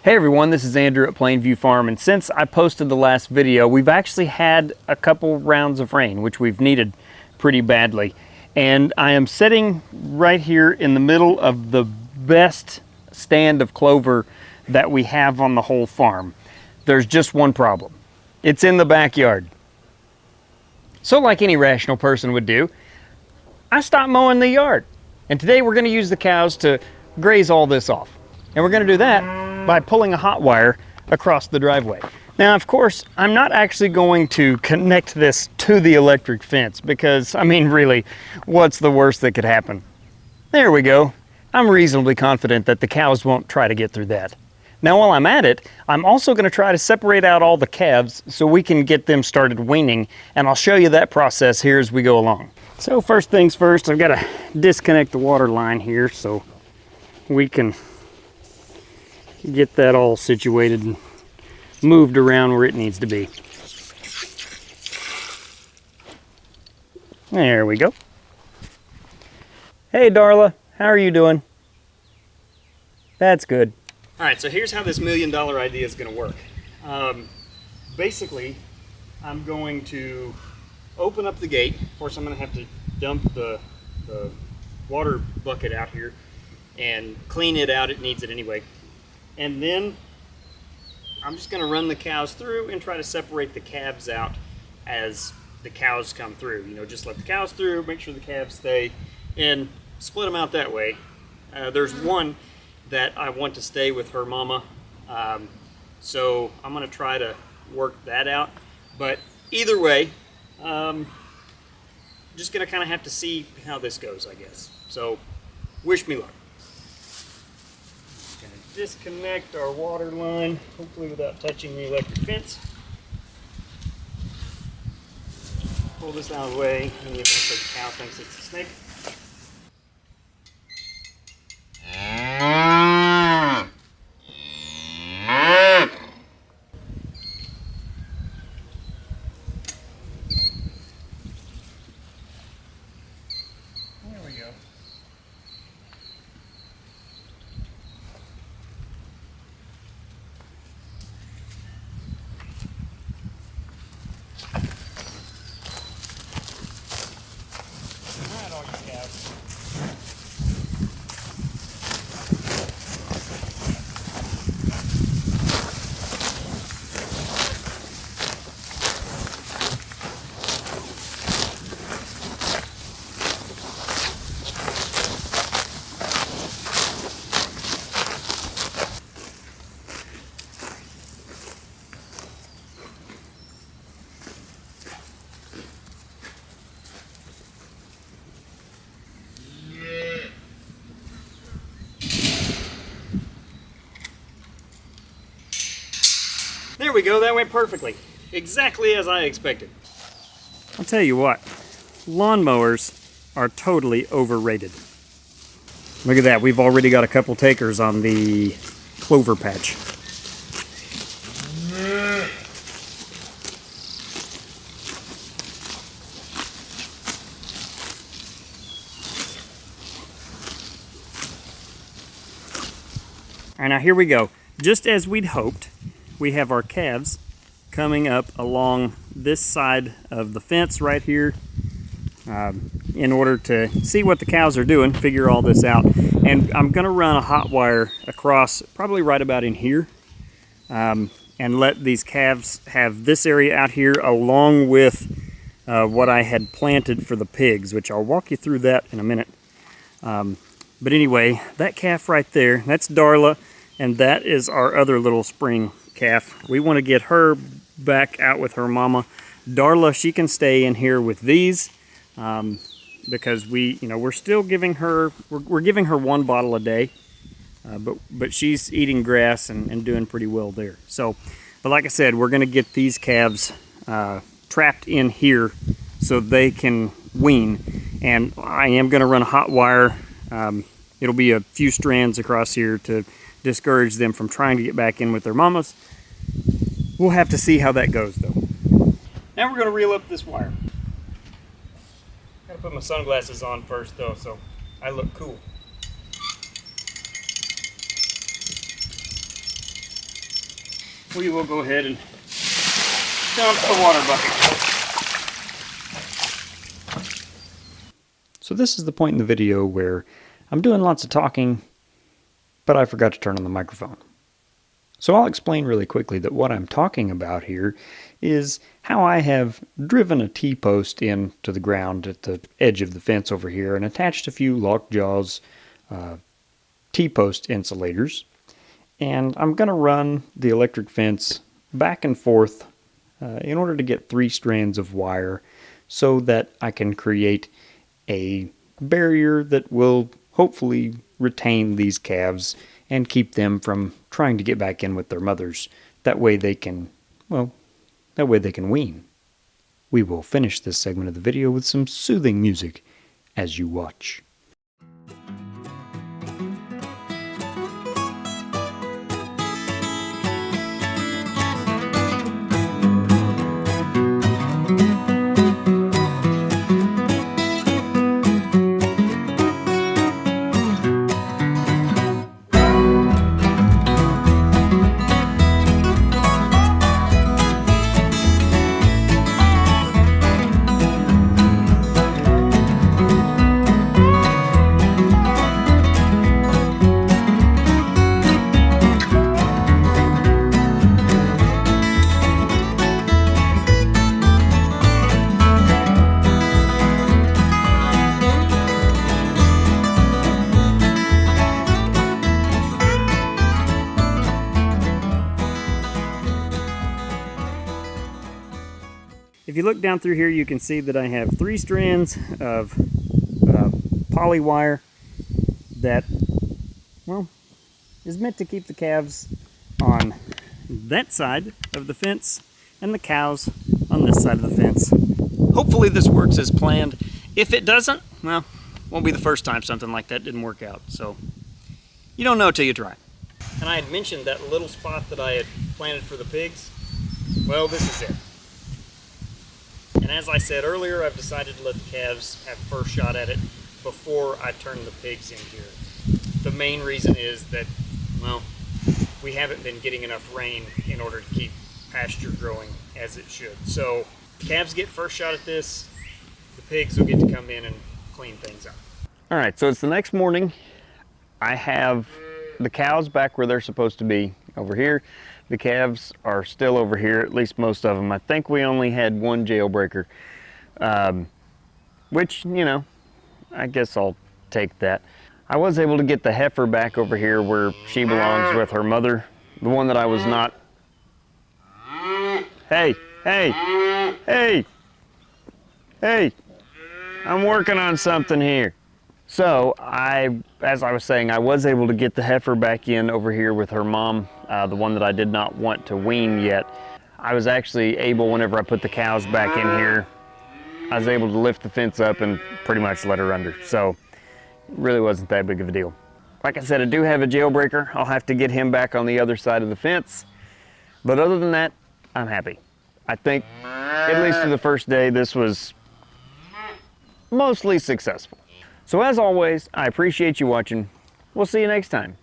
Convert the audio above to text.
Hey everyone, this is Andrew at Plainview Farm, and since I posted the last video, we've actually had a couple rounds of rain, which we've needed pretty badly. And I am sitting right here in the middle of the best stand of clover that we have on the whole farm. There's just one problem. It's in the backyard. So like any rational person would do, I stopped mowing the yard. And today we're gonna use the cows to graze all this off. And we're gonna do that by pulling a hot wire across the driveway. Now, of course, I'm not actually going to connect this to the electric fence because, I mean, really, what's the worst that could happen? There we go. I'm reasonably confident that the cows won't try to get through that. Now, while I'm at it, I'm also gonna try to separate out all the calves so we can get them started weaning, and I'll show you that process here as we go along. So first things first, I've gotta disconnect the water line here so we can get that all situated and moved around where it needs to be. There we go. Hey Darla, how are you doing? That's good. All right, so here's how this $1 million idea is going to work. Basically, I'm going to open up the gate. Of course, I'm going to have to dump the water bucket out here and clean it out. It needs it anyway. And then I'm just going to run the cows through and try to separate the calves out as the cows come through. You know, just let the cows through, make sure the calves stay, and split them out that way. There's one that I want to stay with her mama, so I'm going to try to work that out. But either way, just going to kind of have to see how this goes, I guess. So wish me luck. Disconnect our water line, hopefully without touching the electric fence. Pull this out of the way in the event that the cow thinks it's a snake. There we go. Alright, all you cows. There we go, that went perfectly. Exactly as I expected. I'll tell you what, lawnmowers are totally overrated. Look at that, we've already got a couple takers on the clover patch. All right, now here we go. Just as we'd hoped, we have our calves coming up along this side of the fence right here in order to see what the cows are doing, figure all this out. And I'm gonna run a hot wire across probably right about in here and let these calves have this area out here along with what I had planted for the pigs, which I'll walk you through that in a minute. But anyway, that calf right there, that's Darla, and that is our other little spring calf. We want to get her back out with her mama. Darla, she can stay in here with these because we're still giving her, we're giving her 1 bottle a day, but she's eating grass and doing pretty well there. So, but like I said, we're going to get these calves trapped in here so they can wean, and I am going to run a hot wire. It'll be a few strands across here to discourage them from trying to get back in with their mamas. We'll have to see how that goes though. Now we're going to reel up this wire. Gotta put my sunglasses on first though, so I look cool. we will go ahead and dump the water bucket. So this is the point in the video where I'm doing lots of talking, but I forgot to turn on the microphone. So I'll explain really quickly that what I'm talking about here is how I have driven a T-post into the ground at the edge of the fence over here and attached a few lockjaws T-post insulators. And I'm going to run the electric fence back and forth in order to get 3 strands of wire so that I can create a barrier that will hopefully retain these calves and keep them from trying to get back in with their mothers. That way they can, well, that way they can wean. We will finish this segment of the video with some soothing music as you watch. If you look down through here, you can see that I have 3 strands of poly wire that, well, is meant to keep the calves on that side of the fence and the cows on this side of the fence. Hopefully this works as planned. If it doesn't, well, won't be the first time something like that didn't work out. So you don't know till you try. And I had mentioned that little spot that I had planted for the pigs. Well, this is it. And as I said earlier, I've decided to let the calves have first shot at it before I turn the pigs in here. The main reason is that, well, we haven't been getting enough rain in order to keep pasture growing as it should. So the calves get first shot at this, the pigs will get to come in and clean things up. All right, so it's the next morning. I have the cows back where they're supposed to be over here. The calves are still over here, at least most of them. I think we only had 1 jailbreaker, which, you know, I guess I'll take that. I was able to get the heifer back over here where she belongs with her mother, the one that I was not. Hey, hey, hey, hey, I'm working on something here. So as I was saying, I was able to get the heifer back in over here with her mom, the one that I did not want to wean yet. I was actually able, whenever I put the cows back in here, I was able to lift the fence up and pretty much let her under. So it really wasn't that big of a deal. Like I said, I do have a jailbreaker. I'll have to get him back on the other side of the fence. But other than that, I'm happy. I think, at least for the first day, this was mostly successful. So as always, I appreciate you watching. We'll see you next time.